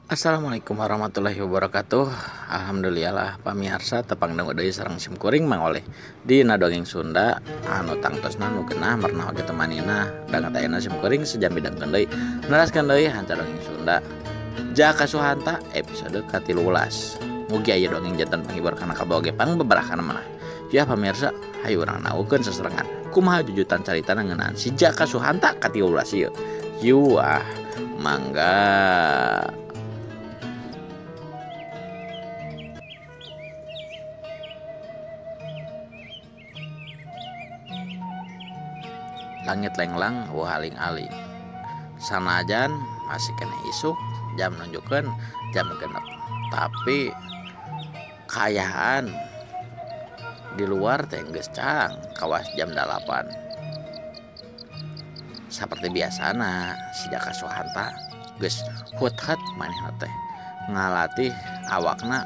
Assalamualaikum warahmatullahi wabarakatuh. Alhamdulillah lah pamirsa tepang dangu deui sareng simkuring mangoleh dina dongeng Sunda anu tangtosna nu genah marna oge temanina dangat ayeuna simkuring sejam bidangkeun deui naraskeun deui hanca dongeng Sunda Jaka Suhanta episode ke-13. Mugi aya dongeng janten panghibur kana kabeh oge pangbebarahan manah. Ya pamirsa, hayu urang naukeun seserengan kumaha jujutan caritana ngeunaan si Jaka Suhanta ke-13 ieu. Yuah, mangga. Langit lenglang wahaling-aling. Sanajan masih kena isuk jam nunjukkeun jam genep. Tapi kayaan di luar teh geus cang kawas jam 8. Seperti biasana si Jaka Suhanta geus hut-hut manehna teh ngalatih awakna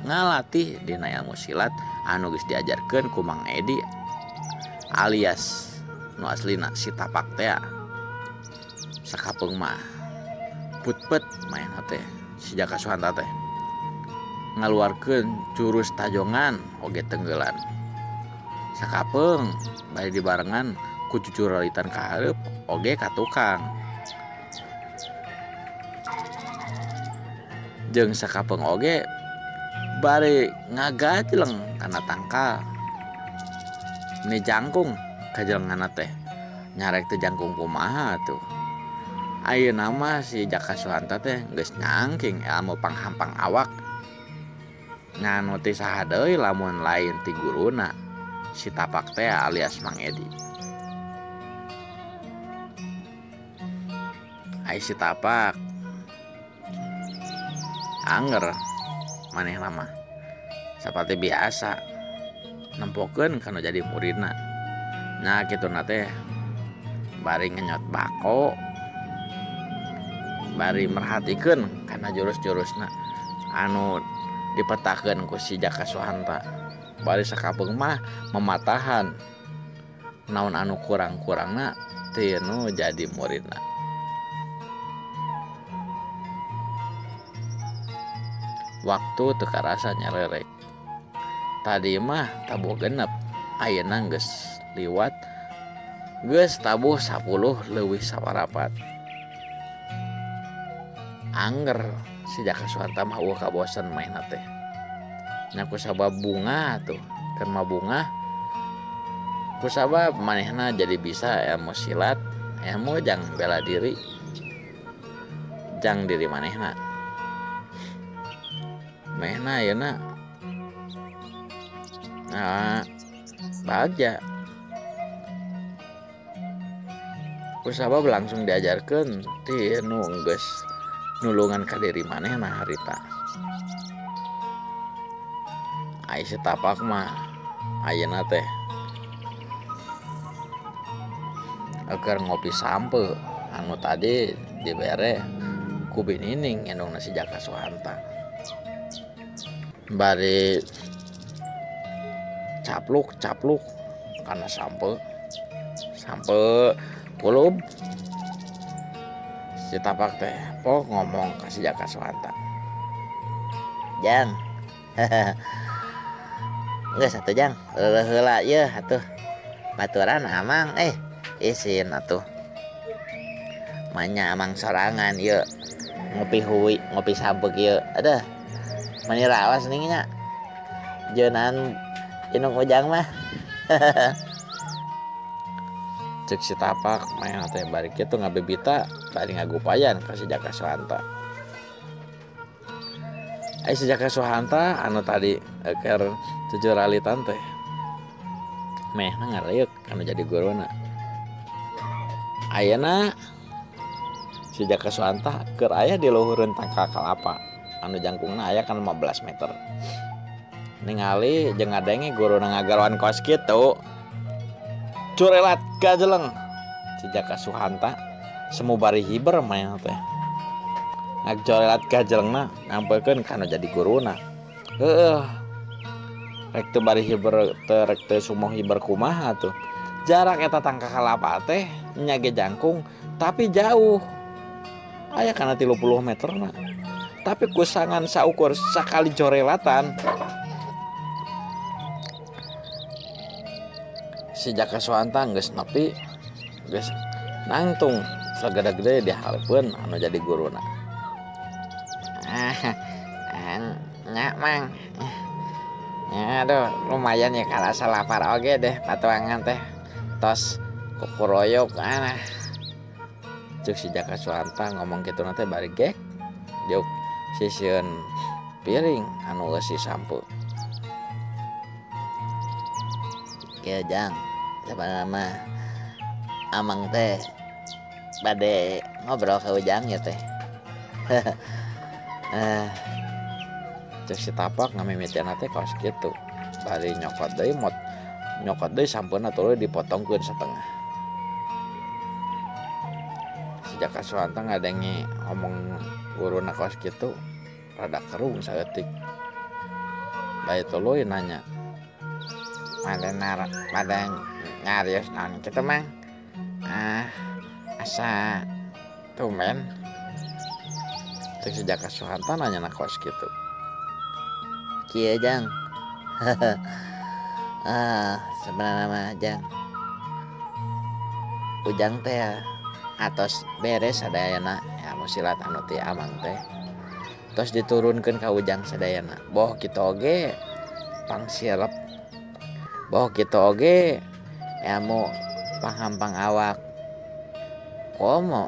ngalatih dina ilmu silat anu geus diajarkeun ku Mang Edi alias nu aslina si tapak teh sakapeung mah put-put main teh si Jaka Suhanta teh ngaluarkeun jurus tajongan oge tenggelan sakapeung bari dibarengan ku cucuralitan ka hareup oge ka tukang jeung sakapeung oge bari ngagajleng kana tangkal ini jangkung kajelenganna teh nyarek teh jangkung kumaha tuh. Ayeuna mah si Jaka Suhanta teh geus nyangking ilmu panghampang awak. Nganu teh saha deui lamun lain ti guruna si tapak teh alias Mang Edi. Ai si tapak anger manehna mah saperti biasa nempokeun kana jadi muridna. Nah gitu nate bari ngenyot bako bari merhatikeun karena jurus-jurusna anu dipetakeun ku si Jaka Suhanta bari sakapeung mah mematahan naon anu kurang-kurangna teu nu jadi muridna. Waktu teu karasa nyarerek tadi mah tabuh genep ayeuna geus liwat geus tabuh 10 leuwih saparapat. Anger si Jaka Suhanta mah eueuh kabosen mainna teh. Nya kusabab bunga tuh, keur mah bunga. Kusabab manehna jadi bisa ilmu silat, ilmu jang bela diri. Jang diri manehna. Manehna ayeuna bagja kusabab langsung diajarkeun ti nu geus nulungan ka diri manehna harita. Ai setapak mah ayeuna teh keur ngopi sampe anu tadi dibere ku binining endongna si Jaka Suhanta. Bari capluk karena sampe puluh si tapak teh pok ngomong ke si Jaka Suhanta, Jang geus atuh Jang heula ieu atuh baturan amang isin atuh manya amang sorangan ieu ngopi huwi ngopi sampeg ieu aduh mani raos ning nya jeunan inung ujang mah cek si tapak main teh bari kitu ngabebita bari ngagupayan ka si Jaka Suhanta. Ai si Jaka Suhanta anu tadi keur cucuralitan teh mehna ngaleuk anu jadi guruna. Ayeuna si Jaka Suhanta keur aya di luhureun tangkal kalapa anu jangkungna aya kan 15 meter. Ningali jeung ngadenge guruna ngagaroan kos kitu curelat gajeleng si Jaka Suhanta semu bari hiber main teh ngagcorelat gajelengna ngampeukeun kana jadi guruna. Rek teu bari hiber teu rek teu sumoh hiber kumaha tuh jarak eta tangka kalapa teh nya ge jangkung tapi jauh aya kana 30 meter mah tapi kusangan saukur sakali jorelatan si Jaka Suwanta geus nepi geus nangtung sagede-gede dihareupeun anu jadi guruna. Nya mang. Aduh, lumayan ya karasa lapar oge deh patuangan teh. Tos kukuroyok ana. Cek si Jaka Suwanta ngomong kitu teh bari gek. Juk sisieun piring anu geus disampu. Kieu Jang, sabarana mah amang teh bade ngobrol ka Ujang ya teh. Cek si Tapak ngamimitian teh kaos kitu. Bari nyokot deui sampeuna tuluy dipotongkeun satengah. Si Jaka Suwanta ngadengi ngomong guruna kaos kitu rada kerung saeutik. Bae tuluy nanya. Pada nyarios naon kitu mang. Asa tumben. Cek si Jaka Suwanta nanya na kaos kitu. Kieu Jang. Sebenarnya mah Jang. Ujang teh atos beres sadayana ilmu silat anu ti amang teh. Tos diturunkeun ka Ujang sadayana. Boh kitu oge pangsilep. Boh kitu oge ilmu panghampang awak. Komo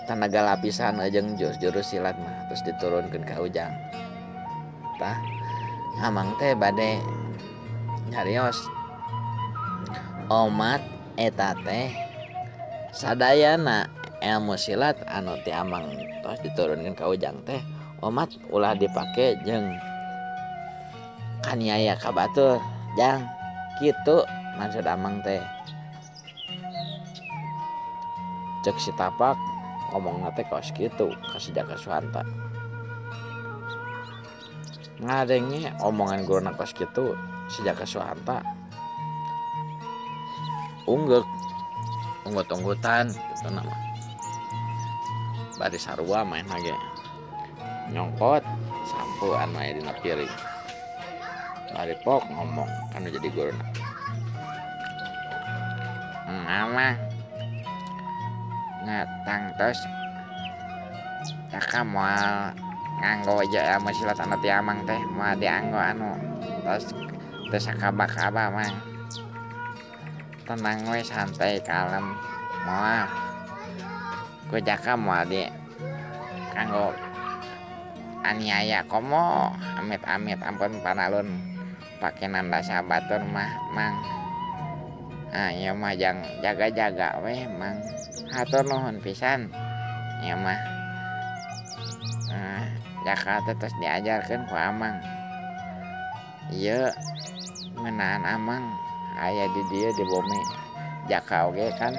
tenaga lapisan jeung jurus silat mah terus diturunkeun ka Ujang. Tah amang teh bade nyarios omat eta teh sadayana ilmu silat anu ti amang tos diturunkeun ka Ujang teh omat ulah dipake jeung kaniaya ka batur Jang kitu maksud amang teh. Cek si Tapak ngomongna teh kaos kitu ka si Jaka Suwanta. Ngadengi omongan guruna kaos kitu si Jaka Suwanta unggut-unggutan gitu nama. Bari sarua main lagi nyongkot sampo anu aya dina piring. Bari pok ngomong kan jadi guruna. Mama ngatang tos Jaka moal nganggo aja ilmu silat anu ti amang teh moal dianggo anu tos teu sakaba-kaba mang. Tenang we santai kalem moal ku Jaka moal di kanggo aniaya komo amit-amit ampun panalun pake nandasa batur mah mang. Ieu mah jang jaga-jaga we mang. Hatur nuhun pisan. Ieu mah Jaka terus diajarkeun ku amang. Ieu meunaan amang aya di dieu di bumi Jaka oge kan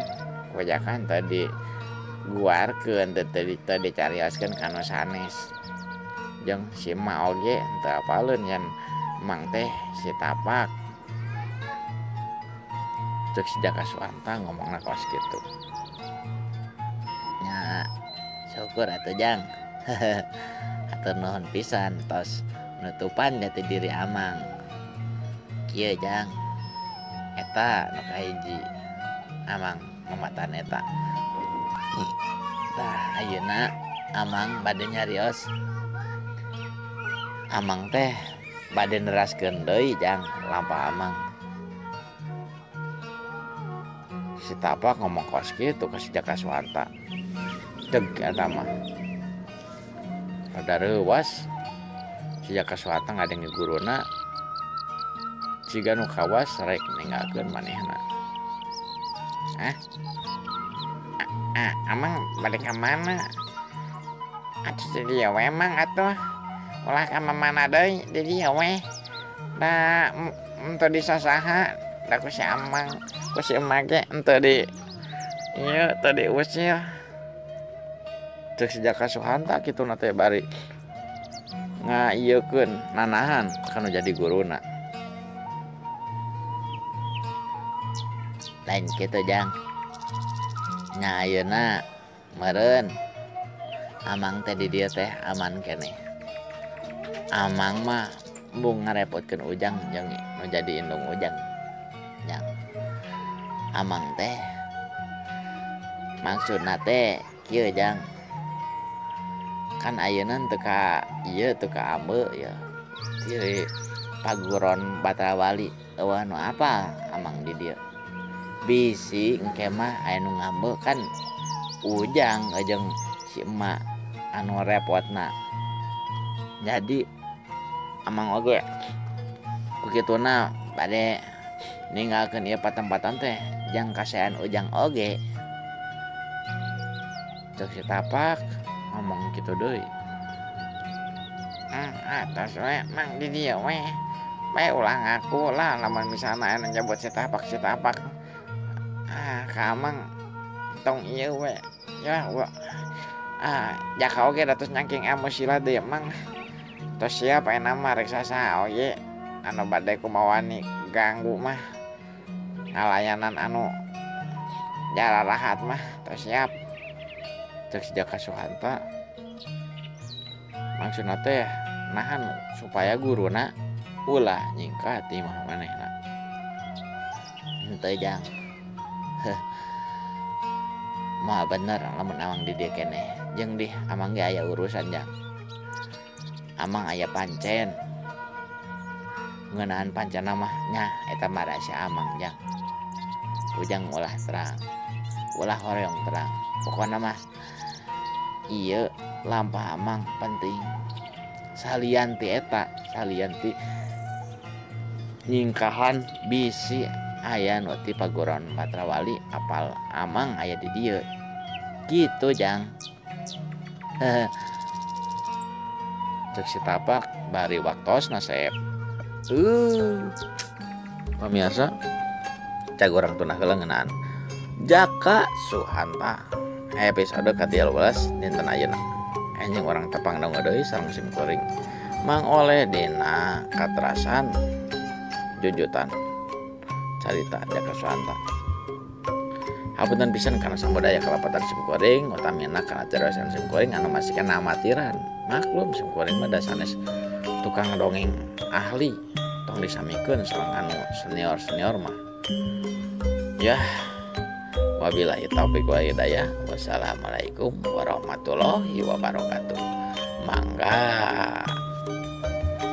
ku Jaka teu diguarkeun teu dicarioskeun kana sanes. Jeung si Ma oge teu apaleun yen mang teh si Tapak. Cek si Jaka Suwanta ngomongna kaos kitu. Nya syukur atuh Jang. Hatur nuhun pisan tos nutupan jati diri amang. Kieu Jang. Eta nu kahiji amang mamatan eta. Tah ayeuna amang bade nyarios. Amang teh bade neraskeun deui Jang lampa amang. Si Tapak ngomong kaos kitu ka si Jaka Suwanta. Deg eta mah. Rada reuwas si Jaka Suwanta ngadengi guruna ciga nu kawas rek ninggalkeun manehna. Amang bade ka mana? Atuh di dieu we mang atuh. Ulah ka mana deui di dieu we. Da teu disasaha da ku si amang ku si emak ge teu di ieu teu diusir. Cek si Jaka Suwanta kituna teh bari ngaieukeun nanahan kanu jadi guruna. Lain kitu Jang. Nya ayeuna meureun Amang teh di dia teh aman kene. Amang mah bung ngarepotkeun Ujang jeung nu jadi indung Ujang. Yang Amang teh maksudna teh kieu Jang. Kan ayeuna teu ka ieu teu ka ambe ya. Ti paguron Batrawali eueuh nu apa Amang di dieu. Bisi engke mah aya nu ngambe kan Ujang jeung si emak anu repotna. Jadi Amang oge ku kituna bade ninggalkeun ieu patempat teh jang kasean Ujang oge. Cek si Tapak ngomong kitu deui. Atos we mang di dieu we. Bae ulah ngaku lah lamun misalna anu nyebut si Tapak. Ka Amang tong ieu we. Ya wa. Jaka oge datus nyangking emosi lah deui Mang. Tos siap aya nama rek sasaha oge anu bade kumawani ganggu mah. Ngalayanan anu jararahat mah tos siap. Cek si Jaka Suhanta. Maksudna teh nahan supaya guruna ulah nyingkat ti mah manehna. Henteu Jang. Mah bener lamun Amang di dieu keneh. Jeung di Amang ge aya urusan Jang. Amang aya pancen. Ngeunaan pancena mah nya eta mah rahasia Amang Jang. Ujang ulah terang. Ulah horeong terang. Pokona mah ieu lampah Amang penting. Salian ti eta, salian ti nyingkahan bisi aya nu ti paguron Batrawali apal Amang aya di dieu. Gitu Jang. Cek si Tapak bari waktosna Sep. Pamirsa, cak urang tunah heula ngeunaan Jaka Suhanta episode ke-13 dinten ayeuna. Anjing urang tepang dong deui sareng sim kuring mangoleh dina katerasan jujutan carita Jaka Suhanta. Hapunten pisan kana samudaya kalapatan sim kuring utamina kana cerosan sim kuring anu masih kana amatiran. Maklum sim kuring mah sanes tukang dongeng ahli tong disamikeun sareng anu senior mah. Ya, wabillahi taufiq wal hidayah. Wassalamualaikum warahmatullahi wabarakatuh. Mangga.